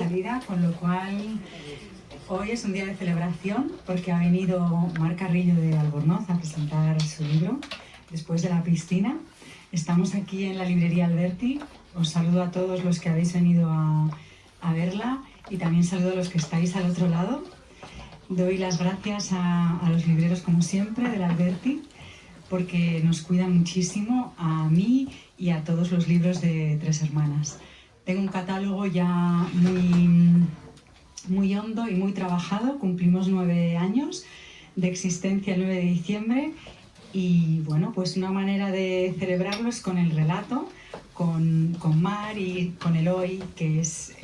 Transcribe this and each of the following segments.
salida, con lo cual hoy es un día de celebración porque ha venido Mar Carrillo de Albornoz a presentar su libro Después de la piscina. Estamos aquí en la librería Alberti. Os saludo a todos los que habéis venido a verla y también saludo a los que estáis al otro lado. Doy las gracias a los libreros, como siempre, del Alberti, porque nos cuidan muchísimo a mí y a todos los libros de Tres Hermanas. Tengo un catálogo ya muy hondo y muy trabajado. Cumplimos 9 años de existencia el 9 de diciembre y bueno, pues una manera de celebrarlo es con el relato, con Mar y con Eloy, que es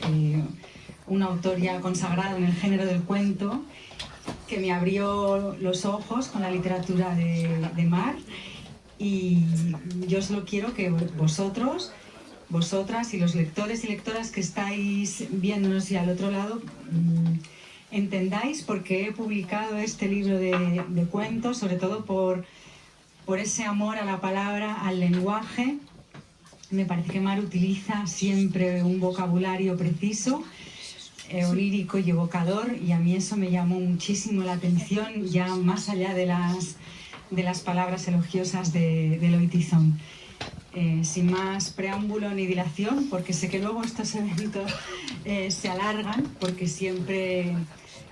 un autor ya consagrado en el género del cuento, que me abrió los ojos con la literatura de Mar, y yo solo quiero que vosotros, vosotras y los lectores y lectoras que estáis viéndonos y al otro lado entendáis por qué he publicado este libro de cuentos, sobre todo por ese amor a la palabra, al lenguaje. Me parece que Mar utiliza siempre un vocabulario preciso, onírico y evocador, y a mí eso me llamó muchísimo la atención, ya más allá de las palabras elogiosas de Eloy Tizón. Sin más preámbulo ni dilación, porque sé que luego estos eventos se alargan, porque siempre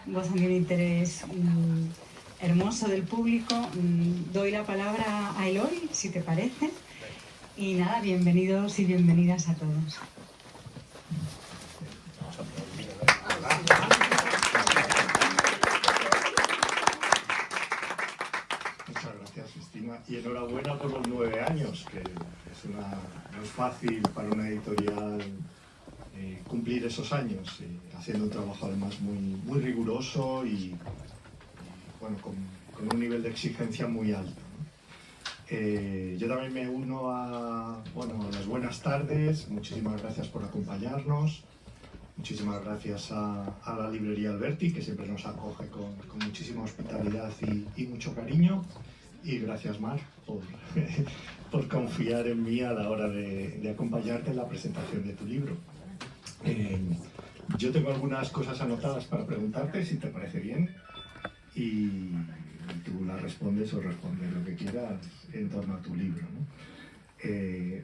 gozan de un interés hermoso del público. Doy la palabra a Eloy, si te parece, y nada, bienvenidos y bienvenidas a todos. Muchas gracias, Cristina, y enhorabuena por los 9 años, que no es fácil para una editorial cumplir esos años, haciendo un trabajo además muy riguroso y bueno, con un nivel de exigencia muy alto, ¿no? Yo también me uno a las buenas tardes. Muchísimas gracias por acompañarnos. Muchísimas gracias a la librería Alberti, que siempre nos acoge con muchísima hospitalidad y mucho cariño. Y gracias, Mar, por confiar en mí a la hora de acompañarte en la presentación de tu libro. Yo tengo algunas cosas anotadas para preguntarte, si te parece bien, y tú las respondes o respondes lo que quieras en torno a tu libro, ¿no?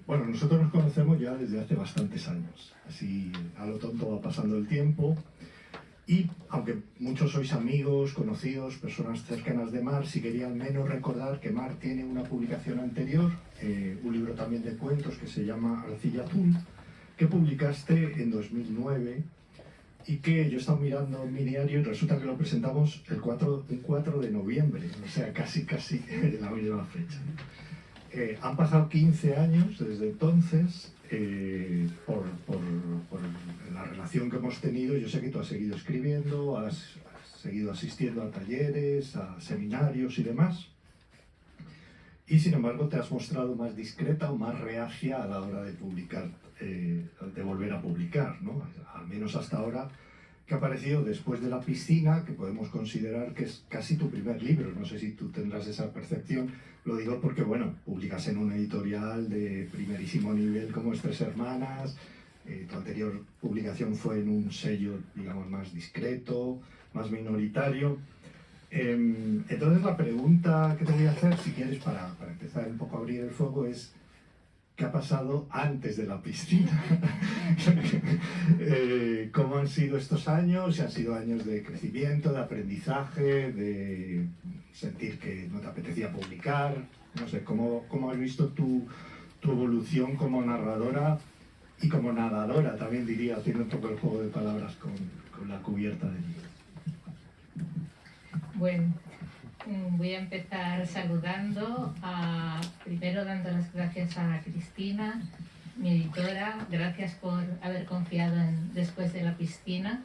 Bueno, nosotros nos conocemos ya desde hace bastantes años, así a lo tonto va pasando el tiempo, y aunque muchos sois amigos, conocidos, personas cercanas de Mar, sí quería al menos recordar que Mar tiene una publicación anterior, un libro también de cuentos que se llama Arcilla Azul, que publicaste en 2009 y que yo he estado mirando en mi diario y resulta que lo presentamos el 4 de noviembre, o sea, casi en la misma fecha. Han pasado 15 años desde entonces, por la relación que hemos tenido. Yo sé que tú has seguido escribiendo, has seguido asistiendo a talleres, a seminarios y demás, y sin embargo te has mostrado más discreta o más reacia a la hora de publicar, de volver a publicar, ¿no? Al menos hasta ahora, que ha aparecido Después de la piscina, que podemos considerar que es casi tu primer libro. No sé si tú tendrás esa percepción. Lo digo porque, bueno, publicas en una editorial de primerísimo nivel como es Tres Hermanas. Tu anterior publicación fue en un sello, digamos, más discreto, más minoritario. Entonces la pregunta que te voy a hacer, si quieres, para empezar un poco a abrir el fuego, es ¿qué ha pasado antes de la piscina? ¿Cómo han sido estos años? Si han sido años de crecimiento, de aprendizaje, de sentir que no te apetecía publicar. No sé, ¿cómo has visto tu evolución como narradora y como nadadora? También diría, haciendo un poco el juego de palabras con la cubierta del libro. Bueno, voy a empezar saludando, primero dando las gracias a Cristina, mi editora. Gracias por haber confiado en Después de la piscina.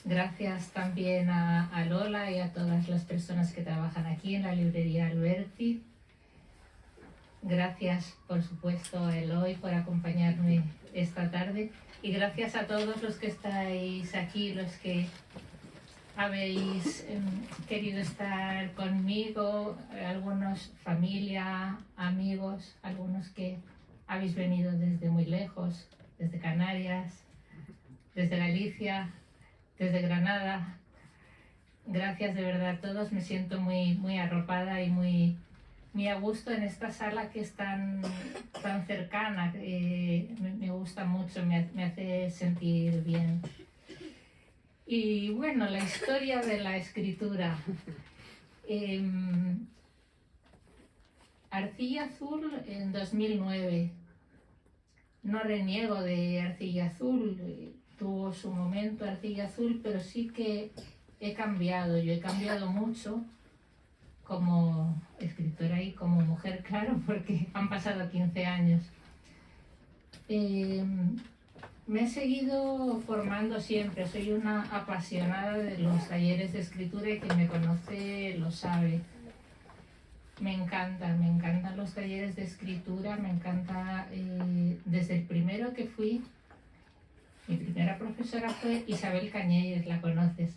Gracias también a Lola y a todas las personas que trabajan aquí en la librería Alberti. Gracias, por supuesto, a Eloy por acompañarme esta tarde. Y gracias a todos los que estáis aquí, los que habéis querido estar conmigo, algunos familia, amigos, algunos que habéis venido desde muy lejos, desde Canarias, desde Galicia, desde Granada. Gracias de verdad a todos, me siento muy arropada y muy a gusto en esta sala que es tan cercana. Me gusta mucho, me hace sentir bien. Y bueno, la historia de la escritura. Arcilla Azul en 2009. No reniego de Arcilla Azul, tuvo su momento Arcilla Azul, pero sí que he cambiado. Yo he cambiado mucho como escritora y como mujer, claro, porque han pasado 15 años. Me he seguido formando siempre, soy una apasionada de los talleres de escritura y quien me conoce lo sabe. Me encantan los talleres de escritura, me encanta, desde el primero que fui, mi primera profesora fue Isabel Cañelles, la conoces.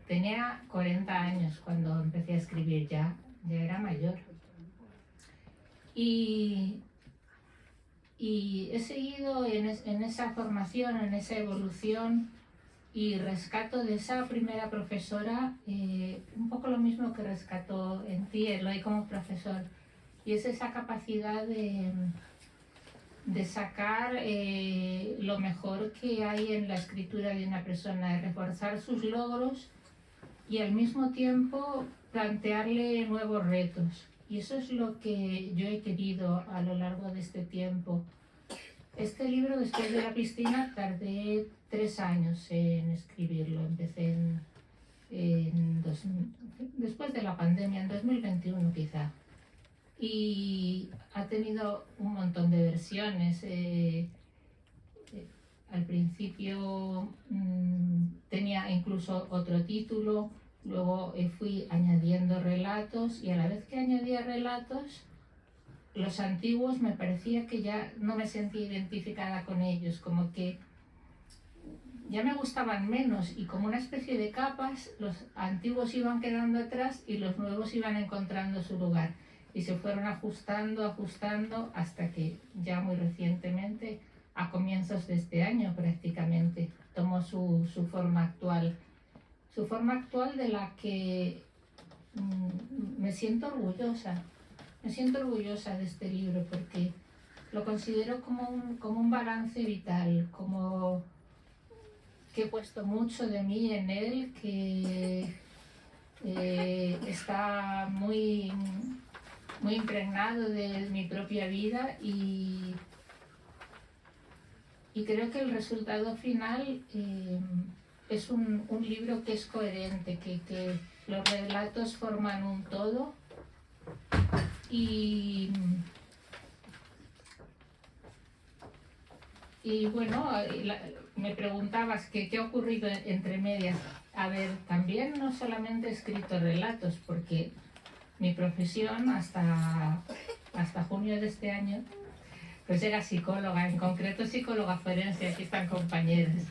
Tenía 40 años cuando empecé a escribir, ya era mayor. Y he seguido en esa formación, en esa evolución, y rescato de esa primera profesora un poco lo mismo que rescató en ti, Eloy, como profesor. Y es esa capacidad de sacar lo mejor que hay en la escritura de una persona, de reforzar sus logros y al mismo tiempo plantearle nuevos retos. Y eso es lo que yo he querido a lo largo de este tiempo. Este libro, Después de la piscina, tardé 3 años en escribirlo. Empecé después de la pandemia, en 2021 quizá. Y ha tenido un montón de versiones. Al principio tenía incluso otro título, luego fui añadiendo relatos y a la vez que añadía relatos, los antiguos me parecía que ya no me sentía identificada con ellos, como que ya me gustaban menos y como una especie de capas, los antiguos iban quedando atrás y los nuevos iban encontrando su lugar y se fueron ajustando hasta que ya muy recientemente, a comienzos de este año prácticamente, tomó su forma actual. Su forma actual de la que me siento orgullosa. Me siento orgullosa de este libro porque lo considero como un balance vital, como que he puesto mucho de mí en él, que está muy impregnado de mi propia vida y creo que el resultado final es un libro que es coherente, que los relatos forman un todo y bueno, me preguntabas qué ha ocurrido entre medias. A ver, también no solamente he escrito relatos, porque mi profesión hasta junio de este año pues era psicóloga, en concreto psicóloga forense, aquí están compañeros.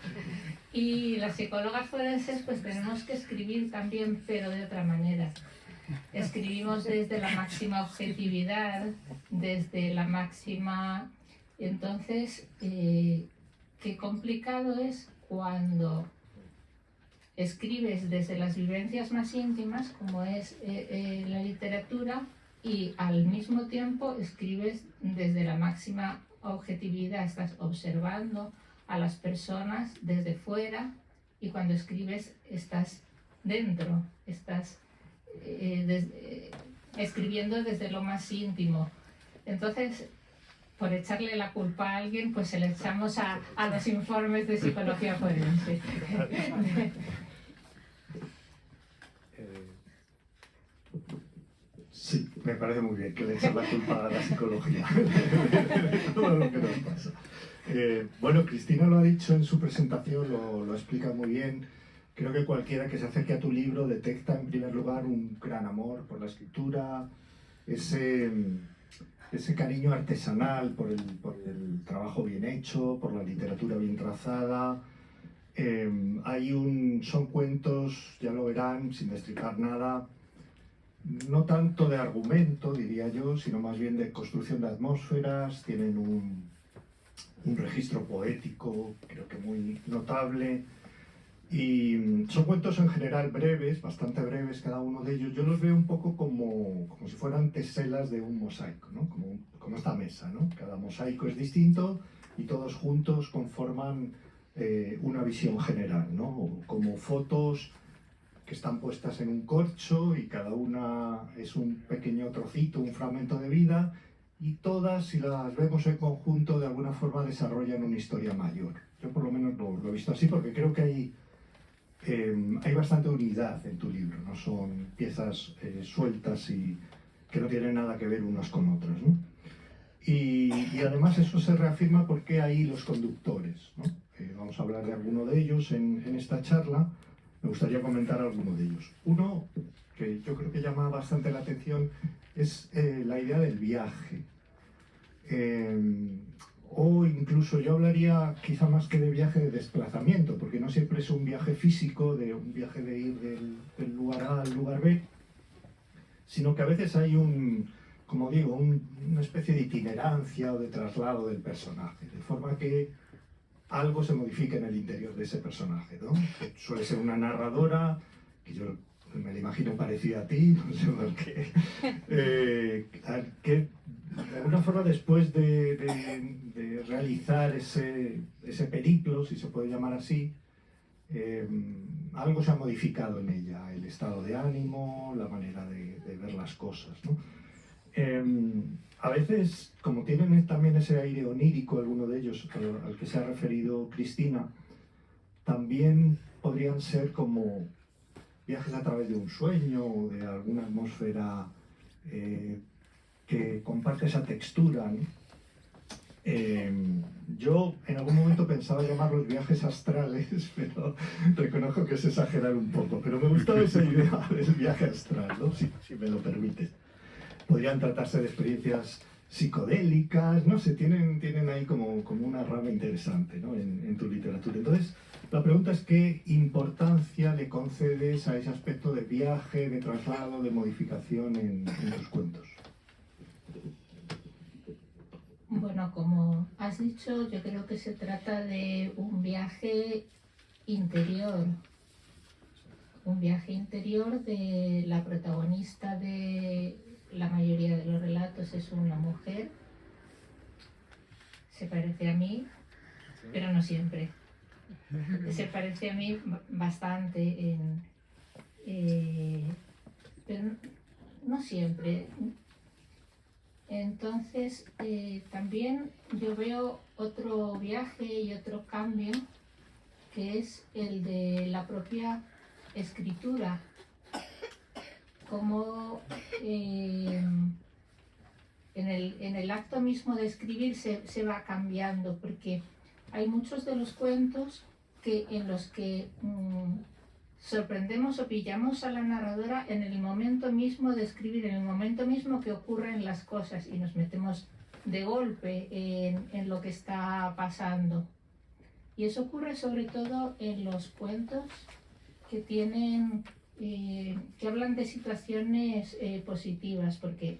Y las psicólogas forenses pues tenemos que escribir también, pero de otra manera. Escribimos desde la máxima objetividad, desde la máxima... Entonces, qué complicado es cuando escribes desde las vivencias más íntimas, como es la literatura, y al mismo tiempo escribes desde la máxima objetividad, estás observando a las personas desde fuera y cuando escribes estás dentro, estás escribiendo desde lo más íntimo. Entonces, por echarle la culpa a alguien, pues se le echamos a los informes de psicología forense. Sí, me parece muy bien que le echen la culpa a la psicología de todo lo que nos pasa. Bueno, Cristina lo ha dicho en su presentación, lo explica muy bien. Creo que cualquiera que se acerque a tu libro detecta en primer lugar un gran amor por la escritura, ese cariño artesanal por el trabajo bien hecho, por la literatura bien trazada. Son cuentos, ya lo verán, sin destripar nada, no tanto de argumento, diría yo, sino más bien de construcción de atmósferas. Tienen un registro poético, creo que muy notable. Y son cuentos en general breves, bastante breves cada uno de ellos. Yo los veo un poco como si fueran teselas de un mosaico, ¿no? Como esta mesa, ¿no? Cada mosaico es distinto y todos juntos conforman una visión general, ¿no? O como fotos que están puestas en un corcho y cada una es un pequeño trocito, un fragmento de vida, y todas, si las vemos en conjunto, de alguna forma desarrollan una historia mayor. Yo por lo menos lo he visto así porque creo que hay bastante unidad en tu libro, no son piezas sueltas y que no tienen nada que ver unas con otras, ¿no? Y además eso se reafirma porque hay los conductores, ¿no? Vamos a hablar de alguno de ellos en esta charla. Me gustaría comentar alguno de ellos. Uno que yo creo que llama bastante la atención es la idea del viaje. O incluso yo hablaría quizá más que de viaje de desplazamiento, porque no siempre es un viaje físico, de un viaje de ir del lugar A al lugar B, sino que a veces hay como digo, una especie de itinerancia o de traslado del personaje, de forma que algo se modifica en el interior de ese personaje, ¿no? Que suele ser una narradora, que yo me la imagino parecida a ti, no sé por qué, que de alguna forma después de realizar ese periplo, si se puede llamar así, algo se ha modificado en ella, el estado de ánimo, la manera de ver las cosas, ¿no? A veces, como tienen también ese aire onírico, alguno de ellos al que se ha referido Cristina, también podrían ser como viajes a través de un sueño o de alguna atmósfera que comparte esa textura, ¿no? Yo en algún momento pensaba llamarlos viajes astrales, pero reconozco que es exagerar un poco, pero me gustaba esa idea del viaje astral, ¿no? Si me lo permites. Podrían tratarse de experiencias psicodélicas, no sé, tienen ahí como una rama interesante, ¿no? en tu literatura. Entonces, la pregunta es qué importancia le concedes a ese aspecto de viaje, de traslado, de modificación en tus cuentos. Bueno, como has dicho, yo creo que se trata de un viaje interior de la protagonista de la mayoría de los relatos es una mujer, se parece a mí, pero no siempre. Se parece a mí bastante, pero no siempre. Entonces, también yo veo otro viaje y otro cambio, que es el de la propia escritura, como en el acto mismo de escribir se va cambiando, porque hay muchos de los cuentos en los que sorprendemos o pillamos a la narradora en el momento mismo de escribir, en el momento mismo que ocurren las cosas y nos metemos de golpe en lo que está pasando. Y eso ocurre sobre todo en los cuentos que hablan de situaciones positivas, porque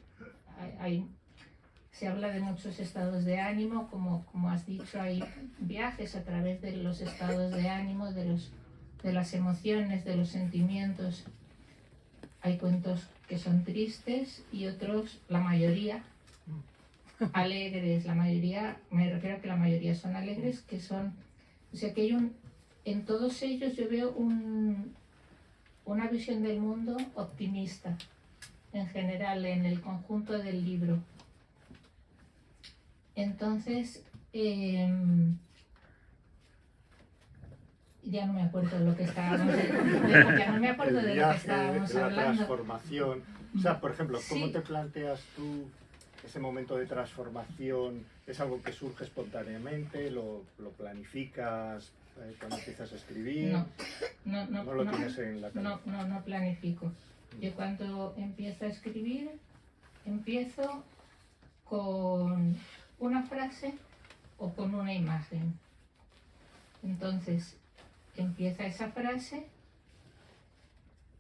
se habla de muchos estados de ánimo, como has dicho, hay viajes a través de los estados de ánimo, de las emociones, de los sentimientos. Hay cuentos que son tristes y otros, la mayoría, alegres. La mayoría, me refiero a que la mayoría son alegres, o sea que en todos ellos yo veo una visión del mundo optimista, en general, en el conjunto del libro. Entonces, ya no me acuerdo de lo que estábamos hablando. La transformación. O sea, por ejemplo, ¿cómo te planteas tú ese momento de transformación? ¿Es algo que surge espontáneamente? ¿Lo planificas cuando empiezas a escribir? No lo tienes en la cabeza. No planifico. Yo cuando empiezo a escribir, empiezo con una frase o con una imagen. Entonces, empieza esa frase,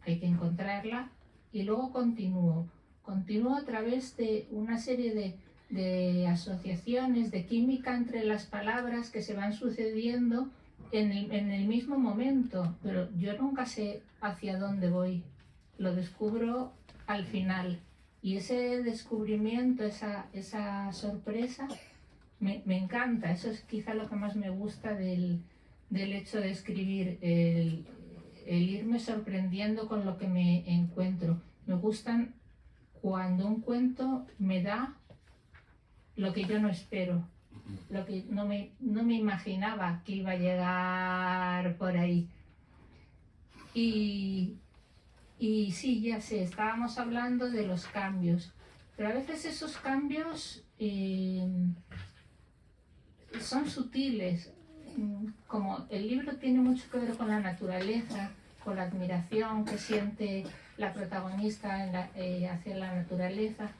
hay que encontrarla y luego continúo a través de una serie de asociaciones, de química entre las palabras que se van sucediendo en el mismo momento, pero yo nunca sé hacia dónde voy, lo descubro al final. Y ese descubrimiento, esa sorpresa, me encanta. Eso es quizá lo que más me gusta del hecho de escribir, el irme sorprendiendo con lo que me encuentro. Me gustan cuando un cuento me da lo que yo no espero, lo que no me imaginaba que iba a llegar por ahí. Y sí, ya sé, estábamos hablando de los cambios, pero a veces esos cambios son sutiles. Como el libro tiene mucho que ver con la naturaleza, con la admiración que siente la protagonista hacia la naturaleza,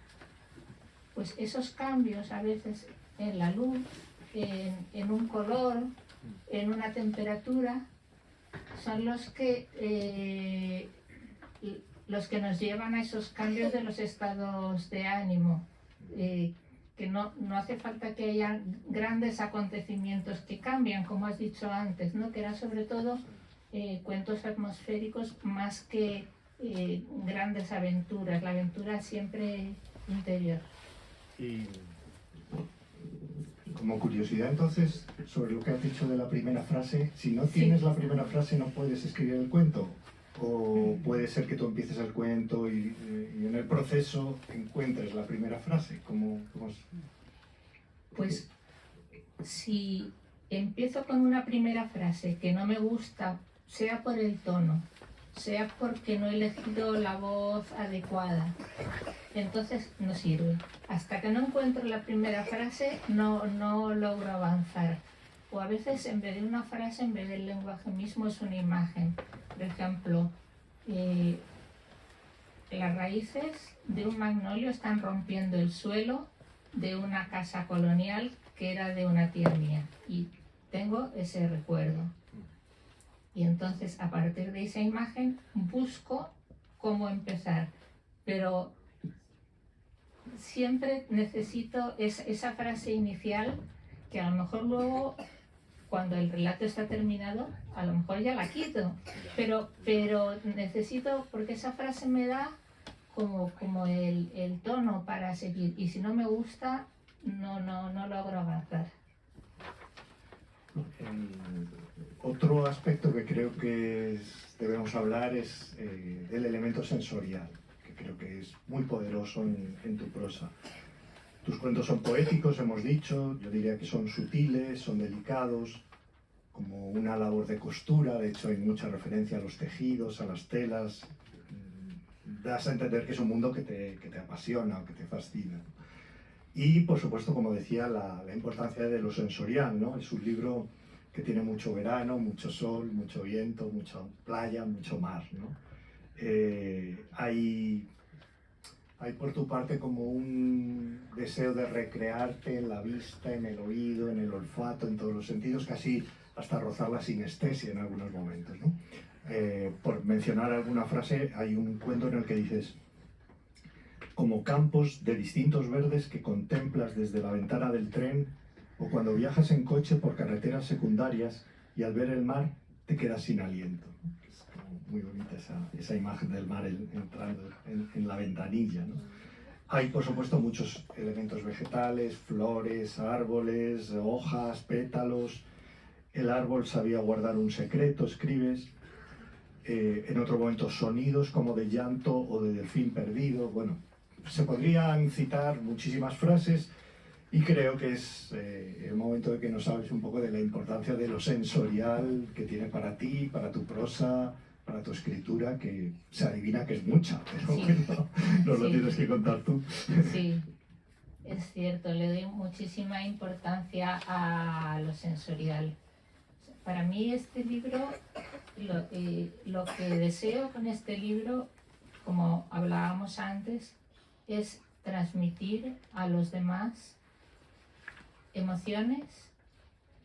pues esos cambios a veces en la luz, en un color, en una temperatura, son los que nos llevan a esos cambios de los estados de ánimo, que no hace falta que haya grandes acontecimientos que cambian, como has dicho antes, ¿no? Que eran sobre todo cuentos atmosféricos más que grandes aventuras, la aventura siempre interior. Y como curiosidad entonces, sobre lo que has dicho de la primera frase, si no tienes la primera frase no puedes escribir el cuento, o puede ser que tú empieces el cuento y en el proceso encuentres la primera frase. ¿Cómo es? Pues si empiezo con una primera frase que no me gusta, sea por el tono, sea porque no he elegido la voz adecuada, entonces no sirve. Hasta que no encuentro la primera frase no logro avanzar. O a veces en vez de una frase, en vez del lenguaje mismo, es una imagen. Por ejemplo, las raíces de un magnolio están rompiendo el suelo de una casa colonial que era de una tía mía. Y tengo ese recuerdo. Y entonces a partir de esa imagen busco cómo empezar. Pero siempre necesito esa frase inicial que a lo mejor luego, cuando el relato está terminado, a lo mejor ya la quito. Pero necesito, porque esa frase me da como el tono para seguir. Y si no me gusta, no logro avanzar. Otro aspecto que creo que debemos hablar es del elemento sensorial, que creo que es muy poderoso en tu prosa. Tus cuentos son poéticos, hemos dicho, yo diría que son sutiles, son delicados, como una labor de costura. De hecho hay mucha referencia a los tejidos, a las telas. Das a entender que es un mundo que te apasiona o que te fascina. Y por supuesto, como decía, la importancia de lo sensorial, ¿no? Es un libro que tiene mucho verano, mucho sol, mucho viento, mucha playa, mucho mar, ¿no? Hay por tu parte como un deseo de recrearte en la vista, en el oído, en el olfato, en todos los sentidos, casi hasta rozar la sinestesia en algunos momentos, ¿no? Por mencionar alguna frase, hay un cuento en el que dices: como campos de distintos verdes que contemplas desde la ventana del tren, o cuando viajas en coche por carreteras secundarias y al ver el mar te quedas sin aliento. Es como muy bonita esa imagen del mar entrando en la ventanilla, ¿no? Hay, por supuesto, muchos elementos vegetales, flores, árboles, hojas, pétalos. El árbol sabía guardar un secreto, escribes. En otro momento, sonidos como de llanto o de delfín perdido. Bueno, se podrían citar muchísimas frases y creo que es el momento de que nos hables un poco de la importancia de lo sensorial que tiene para ti, para tu prosa, para tu escritura, que se adivina que es mucha, pero sí, bueno, nos lo tienes que contar tú. Sí, es cierto, le doy muchísima importancia a lo sensorial. Para mí este libro, lo que deseo con este libro, como hablábamos antes, es transmitir a los demás emociones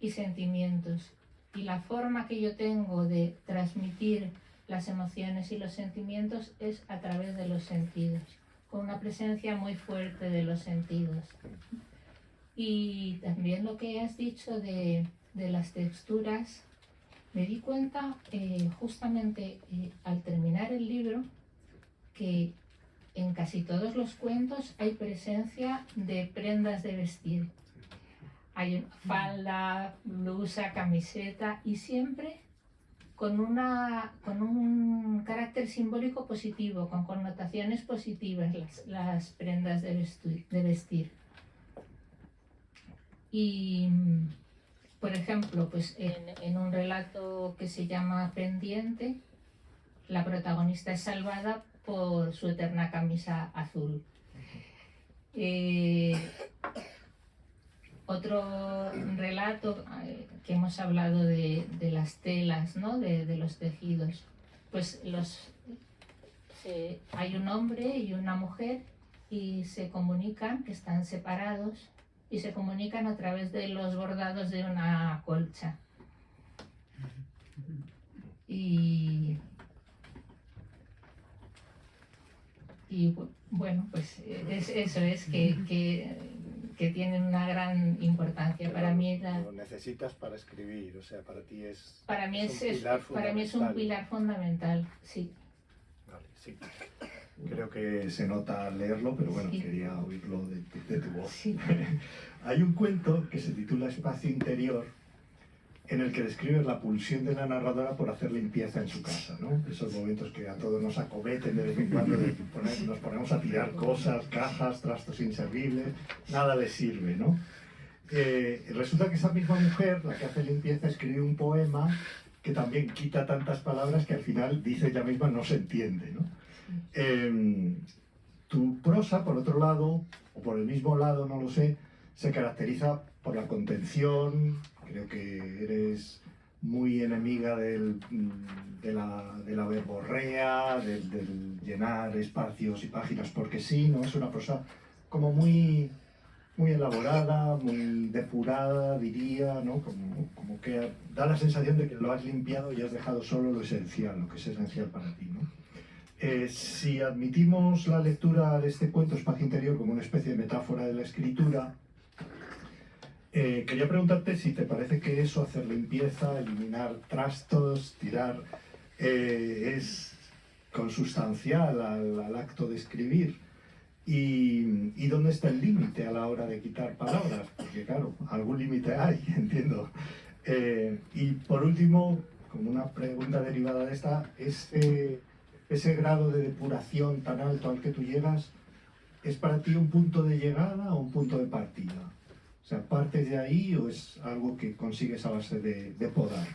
y sentimientos. Y la forma que yo tengo de transmitir las emociones y los sentimientos es a través de los sentidos. con una presencia muy fuerte de los sentidos. Y también lo que has dicho de las texturas, me di cuenta justamente al terminar el libro que en casi todos los cuentos hay presencia de prendas de vestir. Hay falda, blusa, camiseta y siempre con un carácter simbólico positivo, con connotaciones positivas las prendas de vestir. Y, por ejemplo, pues en un relato que se llama Pendiente, la protagonista es salvada por su eterna camisa azul. Otro relato que hemos hablado de las telas, ¿no? de los tejidos. Pues hay un hombre y una mujer y se comunican, que están separados, y se comunican a través de los bordados de una colcha. Y bueno, pues eso es que tienen una gran importancia. Para mí lo necesitas para escribir, o sea, para ti es un pilar fundamental, sí. Vale, sí. Creo que se nota al leerlo, pero bueno, sí, quería oírlo de tu voz. Sí. Hay un cuento que se titula Espacio Interior, en el que describe la pulsión de la narradora por hacer limpieza en su casa, ¿no? Esos momentos que a todos nos acometen de vez en cuando, nos ponemos a tirar cosas, cajas, trastos inservibles, nada les sirve, ¿no? Resulta que esa misma mujer, la que hace limpieza, escribe un poema que también quita tantas palabras que al final, dice ella misma, no se entiende, ¿no? Tu prosa, por otro lado, o por el mismo lado, no lo sé, se caracteriza por la contención. Creo que eres muy enemiga de la verborrea, del llenar espacios y páginas porque sí, ¿no? Es una prosa como muy elaborada, muy depurada, diría, ¿no? Como que da la sensación de que lo has limpiado y has dejado solo lo esencial, lo que es esencial para ti, ¿no? Si admitimos la lectura de este cuento Espacio Interior como una especie de metáfora de la escritura, quería preguntarte si te parece que eso, hacer limpieza, eliminar trastos, tirar, es consustancial al acto de escribir. ¿Y dónde está el límite a la hora de quitar palabras? Porque claro, algún límite hay, entiendo. Y por último, como una pregunta derivada de esta, ese grado de depuración tan alto al que tú llegas, ¿es para ti un punto de llegada o un punto de partida? O sea, ¿partes de ahí o es algo que consigues a base de podar?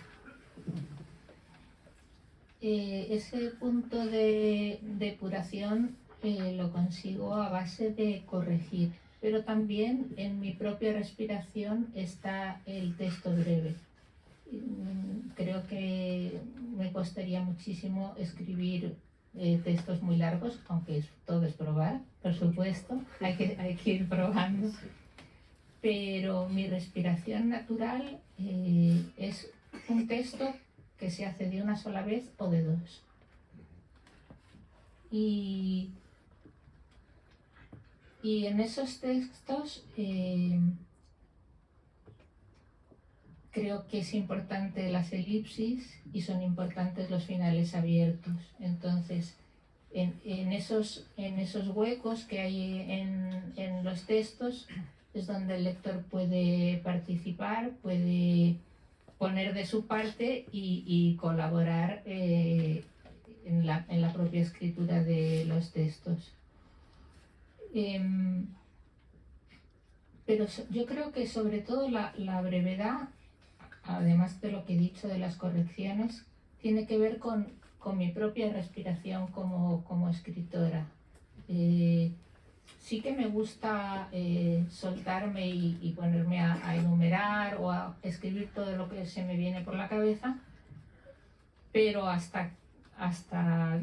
Ese punto de depuración lo consigo a base de corregir, pero también en mi propia respiración está el texto breve. Creo que me costaría muchísimo escribir textos muy largos, aunque todo es probar, por supuesto, hay que ir probando. Pero mi respiración natural es un texto que se hace de una sola vez o de dos. Y en esos textos creo que es importante las elipsis y son importantes los finales abiertos. Entonces, en esos huecos que hay en los textos es donde el lector puede participar, puede poner de su parte y colaborar en la propia escritura de los textos. Pero yo creo que sobre todo la brevedad, además de lo que he dicho de las correcciones, tiene que ver con mi propia respiración como escritora. Sí que me gusta soltarme y ponerme a enumerar o a escribir todo lo que se me viene por la cabeza, pero hasta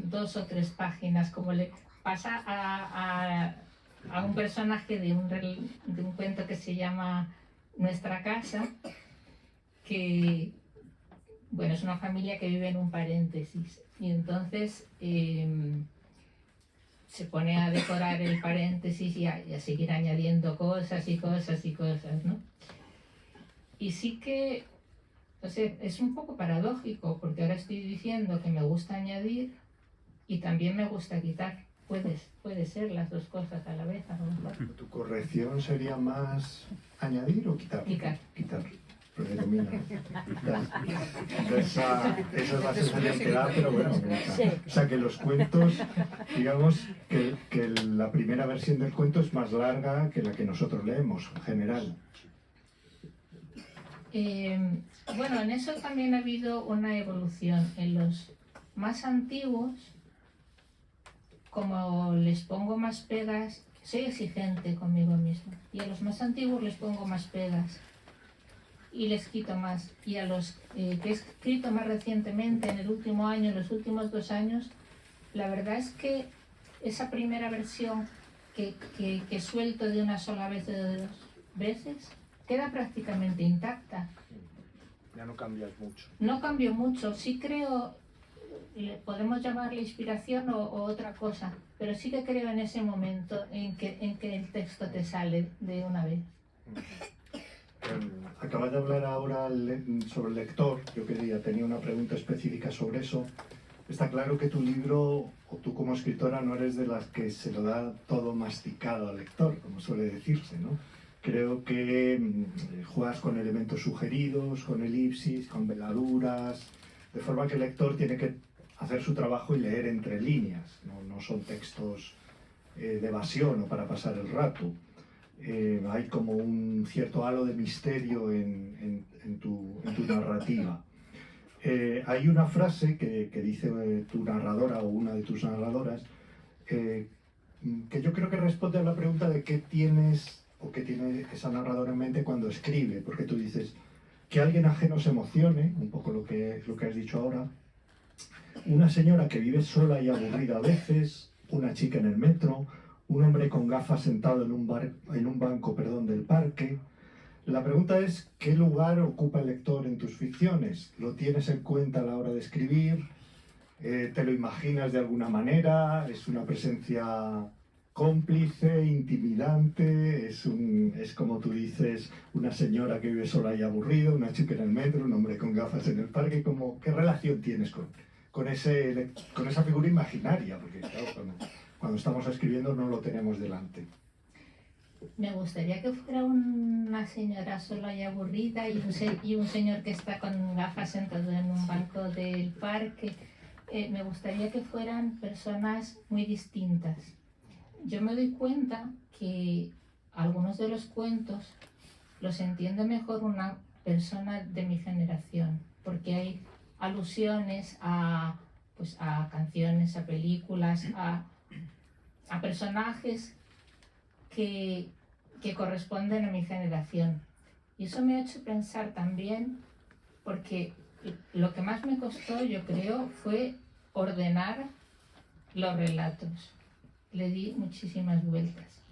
2 o 3 páginas, como le pasa a un personaje de un cuento que se llama Nuestra Casa, que bueno, es una familia que vive en un paréntesis y entonces se pone a decorar el paréntesis y a seguir añadiendo cosas y cosas y cosas, ¿no? Y sí que, o sea, es un poco paradójico, porque ahora estoy diciendo que me gusta añadir y también me gusta quitar. Puede ser las dos cosas a la vez, a lo mejor. ¿Tu corrección sería más añadir o quitar? Quitar. Quitar. Predomina. Quitar. Esa es la sensación que da, pero bueno. O sea, que los cuentos, digamos, que la primera versión del cuento es más larga que la que nosotros leemos, en general. Bueno, en eso también ha habido una evolución. En los más antiguos, como les pongo más pegas, soy exigente conmigo misma. Y a los más antiguos les pongo más pegas y les quito más. Y a los que he escrito más recientemente, en el último año, en los últimos 2 años, la verdad es que esa primera versión que suelto de una sola vez o de 2 veces, queda prácticamente intacta. Ya no cambias mucho. No cambio mucho, sí creo, podemos llamarle inspiración o otra cosa, pero sí que creo en ese momento en que el texto te sale de una vez. Acabas de hablar ahora sobre el lector. Yo tenía una pregunta específica sobre eso. Está claro que tu libro, o tú como escritora, no eres de las que se lo da todo masticado al lector, como suele decirse, ¿no? Creo que juegas con elementos sugeridos, con elipsis, con veladuras, de forma que el lector tiene que hacer su trabajo y leer entre líneas. No son textos de evasión o para pasar el rato. Hay como un cierto halo de misterio en tu narrativa. Hay una frase que dice tu narradora o una de tus narradoras que yo creo que responde a la pregunta de qué tienes o qué tiene esa narradora en mente cuando escribe, porque tú dices que alguien ajeno se emocione, un poco lo que has dicho ahora, una señora que vive sola y aburrida a veces, una chica en el metro, un hombre con gafas sentado en un banco del parque. La pregunta es, ¿qué lugar ocupa el lector en tus ficciones? ¿Lo tienes en cuenta a la hora de escribir? ¿Te lo imaginas de alguna manera? ¿Es una presencia cómplice, intimidante? ¿Es como tú dices, una señora que vive sola y aburrida, una chica en el metro, un hombre con gafas en el parque? ¿Qué relación tienes con esa figura imaginaria? Porque claro, cuando estamos escribiendo no lo tenemos delante. Me gustaría que fuera una señora sola y aburrida y un señor que está con gafas sentado en un banco del parque. Me gustaría que fueran personas muy distintas. Yo me doy cuenta que algunos de los cuentos los entiende mejor una persona de mi generación, porque hay alusiones a canciones, a películas, a personajes que corresponden a mi generación. Y eso me ha hecho pensar también, porque lo que más me costó, yo creo, fue ordenar los relatos. Le di muchísimas vueltas.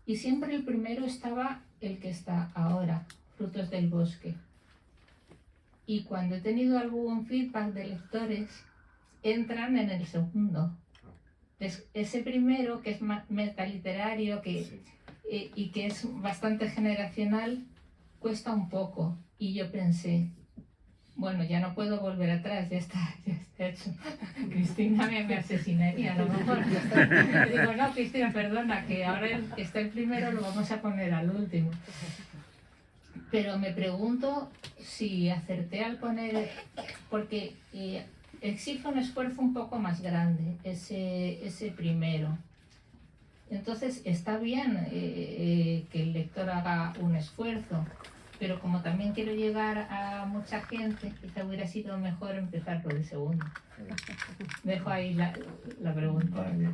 Y siempre el primero estaba el que está ahora, Frutos del Bosque. Y cuando he tenido algún feedback de lectores, entran en el segundo. Ese primero, que es metaliterario y que es bastante generacional, cuesta un poco. Y yo pensé, bueno, ya no puedo volver atrás, ya está hecho. Cristina me asesinaría, a lo mejor. Digo, no, Cristina, perdona, que ahora está el primero, lo vamos a poner al último. Pero me pregunto si acerté al poner, porque exige un esfuerzo un poco más grande, ese primero. Entonces está bien que el lector haga un esfuerzo, pero como también quiero llegar a mucha gente, quizá hubiera sido mejor empezar por el segundo. Dejo ahí la pregunta. Vale,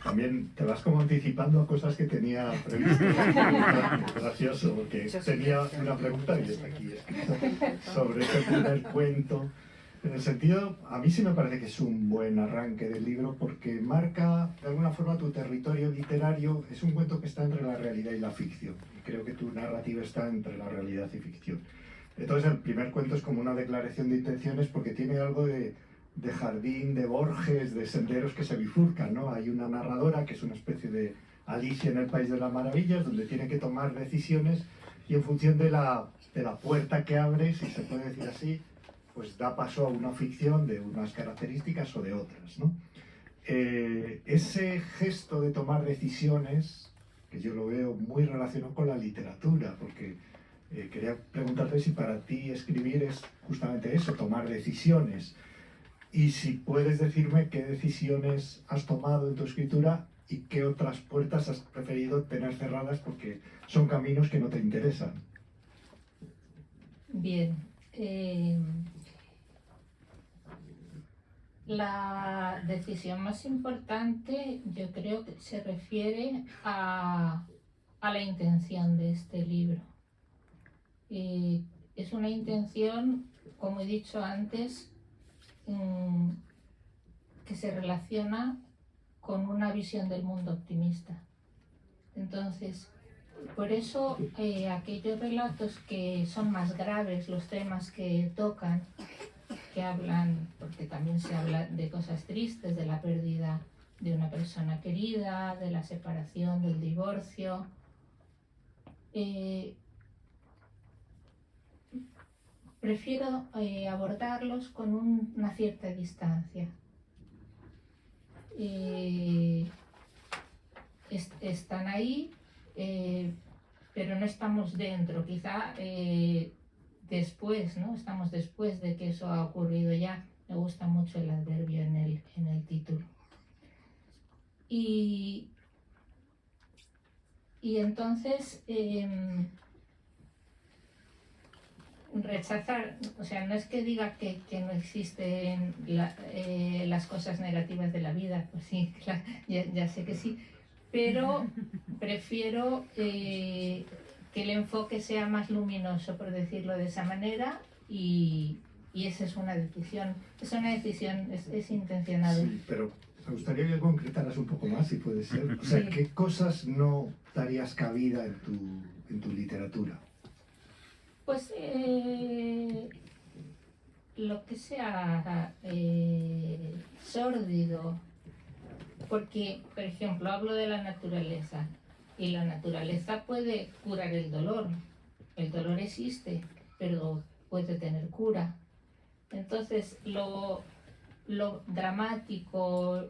también te vas como anticipando a cosas que tenía previsto. Gracioso, porque tenía una pregunta y está aquí escrita sobre ese primer cuento. En el sentido, a mí sí me parece que es un buen arranque del libro porque marca de alguna forma tu territorio literario. Es un cuento que está entre la realidad y la ficción. Y creo que tu narrativa está entre la realidad y ficción. Entonces el primer cuento es como una declaración de intenciones porque tiene algo de de jardín de Borges, de senderos que se bifurcan, ¿no? Hay una narradora que es una especie de Alicia en el País de las Maravillas, donde tiene que tomar decisiones y en función de la puerta que abre, si se puede decir así, pues da paso a una ficción de unas características o de otras, ¿no? Ese gesto de tomar decisiones, que yo lo veo muy relacionado con la literatura, porque quería preguntarte si para ti escribir es justamente eso, tomar decisiones. Y si puedes decirme qué decisiones has tomado en tu escritura y qué otras puertas has preferido tener cerradas porque son caminos que no te interesan. Bien. La decisión más importante yo creo que se refiere a la intención de este libro. Es una intención, como he dicho antes, que se relaciona con una visión del mundo optimista. Entonces, por eso aquellos relatos que son más graves, los temas que tocan, que hablan, porque también se habla de cosas tristes, de la pérdida de una persona querida, de la separación, del divorcio, prefiero abordarlos con una cierta distancia. Están ahí, pero no estamos dentro, quizá después, ¿no? Estamos después de que eso ha ocurrido ya. Me gusta mucho el adverbio en el título. Y entonces rechazar, o sea, no es que diga que no existen las cosas negativas de la vida, pues sí, claro, ya sé que sí, pero prefiero que el enfoque sea más luminoso, por decirlo de esa manera, y esa es una decisión, es intencionado. Sí, pero me gustaría que concretaras un poco más, si puede ser. O sea, Sí. ¿qué cosas no darías cabida en tu literatura? Pues lo que sea sórdido, porque, por ejemplo, hablo de la naturaleza, y la naturaleza puede curar el dolor existe, pero puede tener cura. Entonces, lo dramático,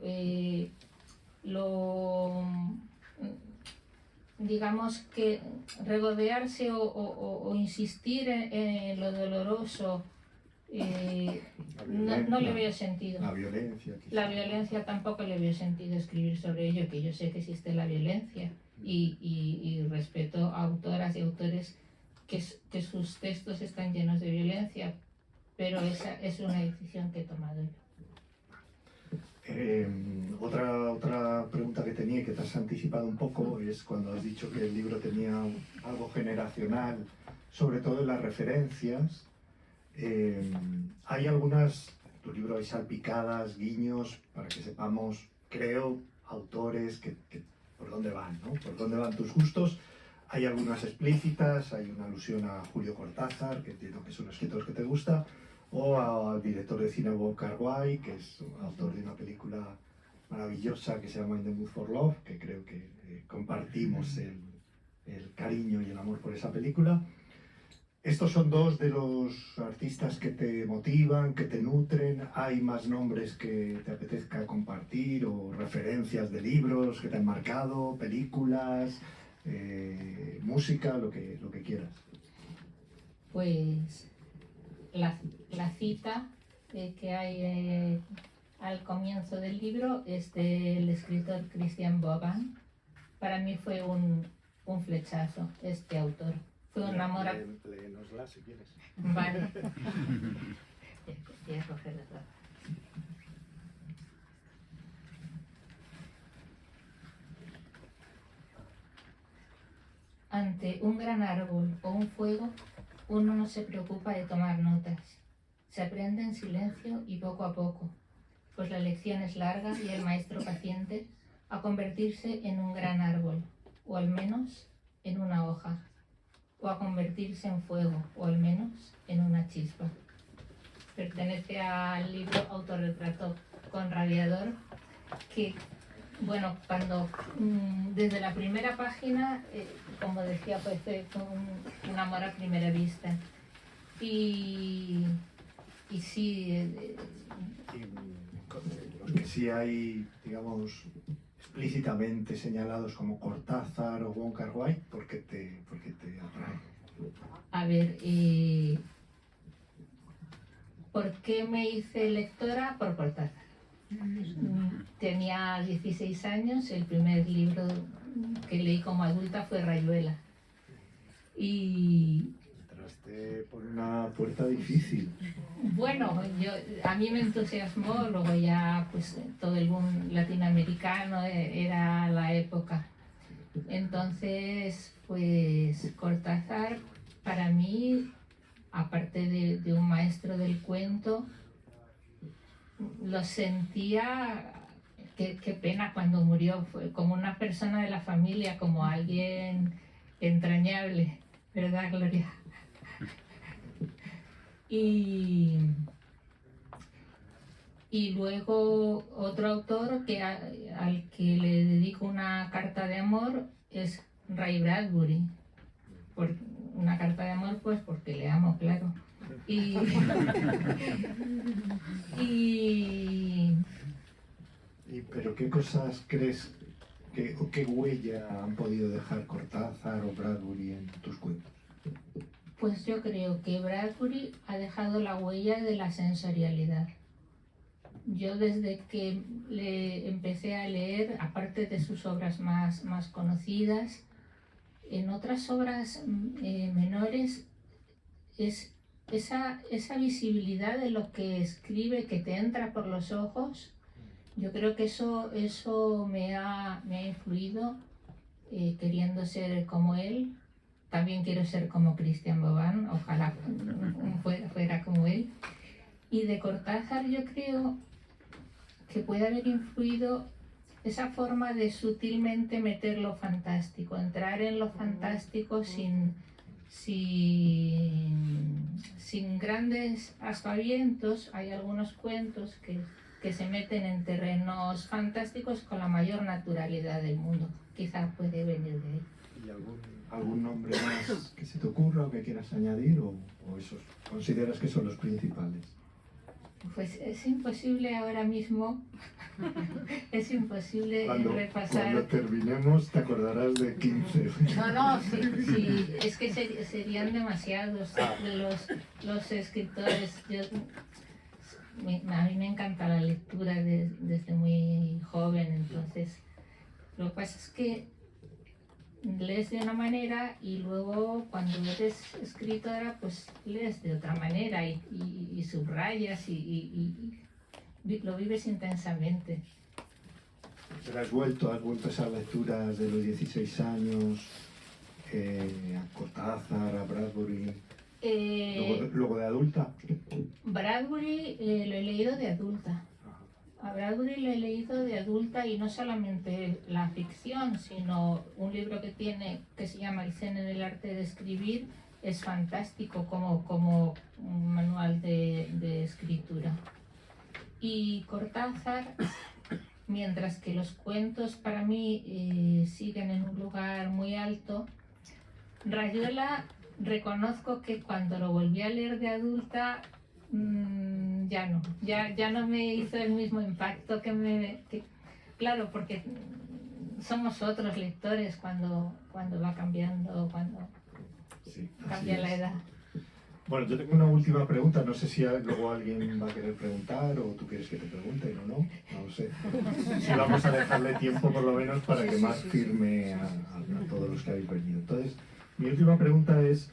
digamos que regodearse o insistir en lo doloroso, no le veo sentido. La violencia. Quizá. La violencia tampoco le veo sentido escribir sobre ello, que yo sé que existe la violencia y respeto a autoras y autores que sus textos están llenos de violencia, pero esa es una decisión que he tomado yo. Otra pregunta que tenía, que te has anticipado un poco, es cuando has dicho que el libro tenía algo generacional, sobre todo en las referencias. Hay algunas, en tu libro hay salpicadas, guiños, para que sepamos, creo, autores que por dónde van, ¿no? Por dónde van tus gustos. Hay algunas explícitas, hay una alusión a Julio Cortázar, que entiendo que es un escritor que te gusta, o al director de cine Wong Kar-wai, que es autor de una película maravillosa que se llama In the Mood for Love, que creo que compartimos el cariño y el amor por esa película. Estos son dos de los artistas que te motivan, que te nutren. ¿Hay más nombres que te apetezca compartir o referencias de libros que te han marcado, películas, música, lo que quieras? Pues la cita que hay al comienzo del libro es del escritor Christian Bogan. Para mí fue un flechazo este autor. Fue un amor a... Léenosla si quieres. Vale. Voy a coger de todo. Ante un gran árbol o un fuego, uno no se preocupa de tomar notas. Se aprende en silencio y poco a poco, pues la lección es larga y el maestro paciente a convertirse en un gran árbol, o al menos en una hoja, o a convertirse en fuego, o al menos en una chispa. pertenece al libro Autorretrato con Radiador, que, bueno, cuando desde la primera página, como decía, pues fue un amor a primera vista. Y sí, Los que sí hay, digamos, explícitamente señalados como Cortázar o Wong Kar-wai, ¿por qué te atrae? a ver, ¿por qué me hice lectora? Por Cortázar. Tenía 16 años, el primer libro que leí como adulta fue Rayuela. Y Entraste por una puerta difícil. bueno, a mí me entusiasmó, luego ya pues todo el boom latinoamericano era la época. Entonces, pues Cortázar para mí, aparte de un maestro del cuento, lo sentía, qué pena cuando murió, fue como una persona de la familia, como alguien entrañable, ¿verdad, Gloria? Y luego otro autor al que le dedico una carta de amor es Ray Bradbury. Una carta de amor pues porque le amo, claro. Pero ¿qué cosas crees o qué huella han podido dejar Cortázar o Bradbury en tus cuentos? Pues yo creo que Bradbury ha dejado la huella de la sensorialidad. Yo desde que le empecé a leer, aparte de sus obras más conocidas, en otras obras menores, es esa visibilidad de lo que escribe que te entra por los ojos. Yo creo que eso me ha influido, queriendo ser como él. También quiero ser como Christian Bobán, ojalá fuera como él. Y de Cortázar yo creo que puede haber influido esa forma de sutilmente meter lo fantástico, entrar en lo fantástico sin grandes aspavientos. Hay algunos cuentos que se meten en terrenos fantásticos con la mayor naturalidad del mundo. Quizá puede venir de ahí. ¿Y algún nombre más que se te ocurra o que quieras añadir o esos consideras que son los principales? Pues es imposible ahora mismo, es imposible repasar. Cuando terminemos te acordarás de 15. No, sí, es que serían demasiados los escritores. A mí me encanta la lectura desde muy joven, entonces lo que pasa es que lees de una manera y luego cuando eres escritora pues lees de otra manera y subrayas y lo vives intensamente. Pero has vuelto a esas lecturas de los 16 años, a Cortázar, a Bradbury, luego de adulta. Bradbury lo he leído de adulta. A Bradbury lo he leído de adulta y no solamente la ficción, sino un libro que se llama El Zen en el arte de escribir, es fantástico como un manual de escritura. Y Cortázar, mientras que los cuentos para mí siguen en un lugar muy alto, Rayuela reconozco que cuando lo volví a leer de adulta ya no me hizo el mismo impacto claro, porque somos otros lectores cuando va cambiando, cuando Sí, cambia la edad. Bueno, yo tengo una última pregunta, no sé si luego alguien va a querer preguntar o tú quieres que te pregunten o no lo sé. Si vamos a dejarle tiempo por lo menos para que más firme a todos los que habéis venido. Entonces, mi última pregunta es,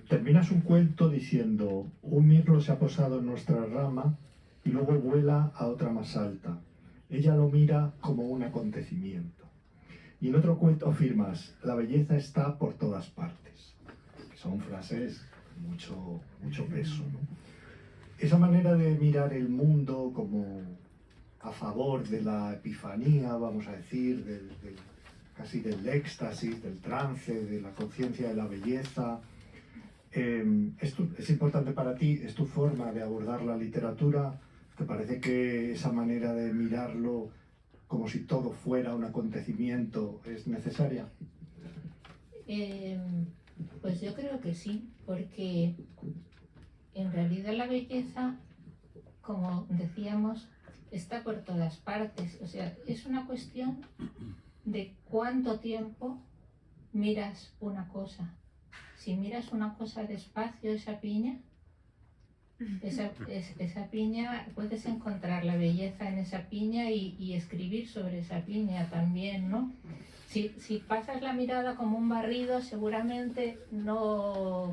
terminas un cuento diciendo, un mirlo se ha posado en nuestra rama y luego vuela a otra más alta. Ella lo mira como un acontecimiento. Y en otro cuento afirmas, la belleza está por todas partes. Son frases mucho peso, ¿no? Esa manera de mirar el mundo como a favor de la epifanía, vamos a decir, casi del éxtasis, del trance, de la conciencia de la belleza, Es importante para ti, es tu forma de abordar la literatura. ¿Te parece que esa manera de mirarlo como si todo fuera un acontecimiento es necesaria? Pues yo creo que sí, porque en realidad la belleza, como decíamos, está por todas partes. O sea, es una cuestión de cuánto tiempo miras una cosa. Si miras una cosa despacio, esa piña, puedes encontrar la belleza en esa piña y escribir sobre esa piña también, ¿no? Si pasas la mirada como un barrido, seguramente no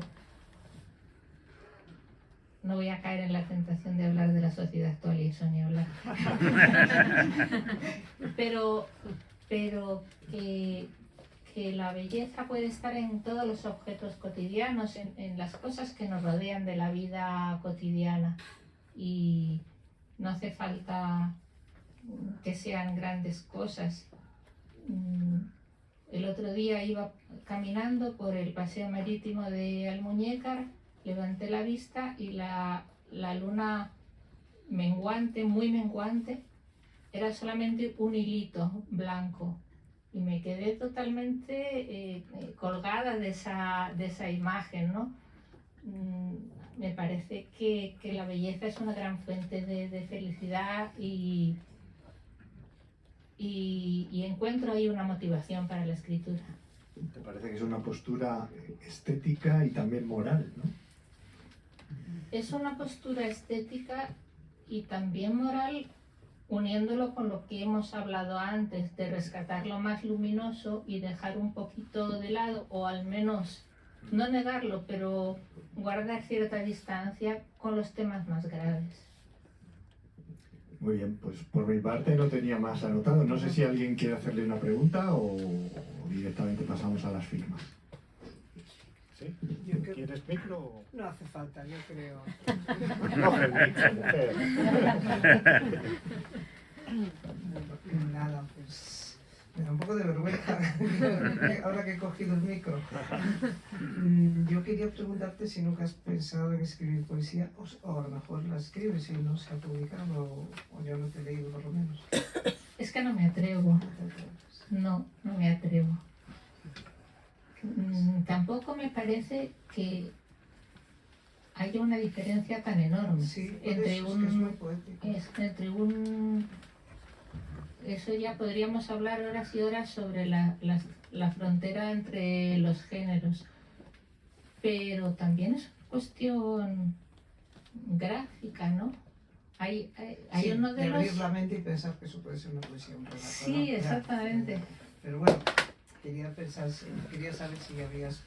voy a caer en la tentación de hablar de la sociedad actual y eso ni hablar. pero que la belleza puede estar en todos los objetos cotidianos, en las cosas que nos rodean de la vida cotidiana. Y no hace falta que sean grandes cosas. El otro día iba caminando por el paseo marítimo de Almuñécar, levanté la vista y la luna menguante, muy menguante, era solamente un hilito blanco. Y me quedé totalmente colgada de esa imagen, ¿no? Me parece que la belleza es una gran fuente de felicidad y encuentro ahí una motivación para la escritura. ¿Te parece que es una postura estética y también moral, no? Es una postura estética y también moral, uniéndolo con lo que hemos hablado antes, de rescatar lo más luminoso y dejar un poquito de lado, o al menos no negarlo, pero guardar cierta distancia con los temas más graves. Muy bien, pues por mi parte no tenía más anotado. No sé si alguien quiere hacerle una pregunta o directamente pasamos a las firmas. ¿Sí? Yo creo- ¿Quieres micro? No hace falta, yo creo. Coge el micro, mujer. Nada, pues me da un poco de vergüenza ahora que he cogido el micro. Yo quería preguntarte si nunca has pensado en escribir poesía, o a lo mejor la escribes y no se ha publicado, o yo no te he leído por lo menos. Es que no me atrevo, no me atrevo. Tampoco me parece que haya una diferencia tan enorme Sí, por entre eso es que es muy poético. eso ya podríamos hablar horas y horas sobre la frontera entre los géneros, pero también es una cuestión gráfica, ¿no? Hay Sí, uno de de abrir los... la mente y pensar que eso puede ser una poesía, un relato. Sí, ¿no? Ya, exactamente. pero bueno, quería saber si habías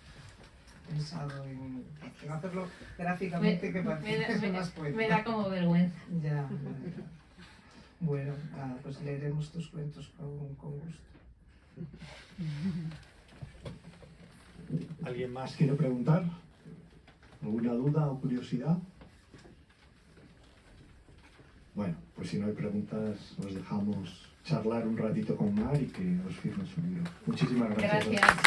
pensado en hacerlo gráficamente, que parece que es más poético. me da como vergüenza. Ya. Bueno, nada, pues leeremos tus cuentos con gusto. ¿Alguien más quiere preguntar? ¿Alguna duda o curiosidad? Bueno, pues si no hay preguntas, os dejamos charlar un ratito con Mar y que os firme su libro. Muchísimas gracias. Gracias.